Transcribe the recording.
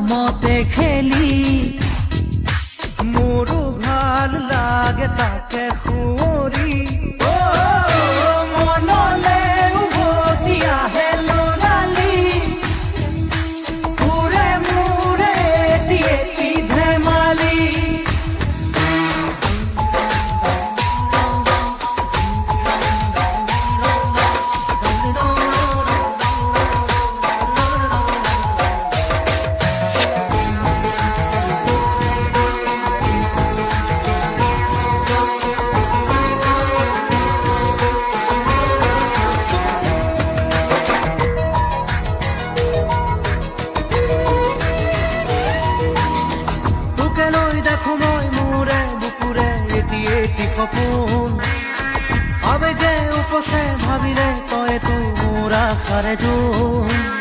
মতে খেলি মোৰো ভাল লাগে তাকে সুঁৱৰি মনলে উভতি আহে ল'ৰালি ঘূৰে মূৰে এটি ধেমালি দেখো মই মোৰে বুকুৰে এটি সপোন আবেগে উপচে ভাবিলে তইতো মোৰ আশাৰে জোন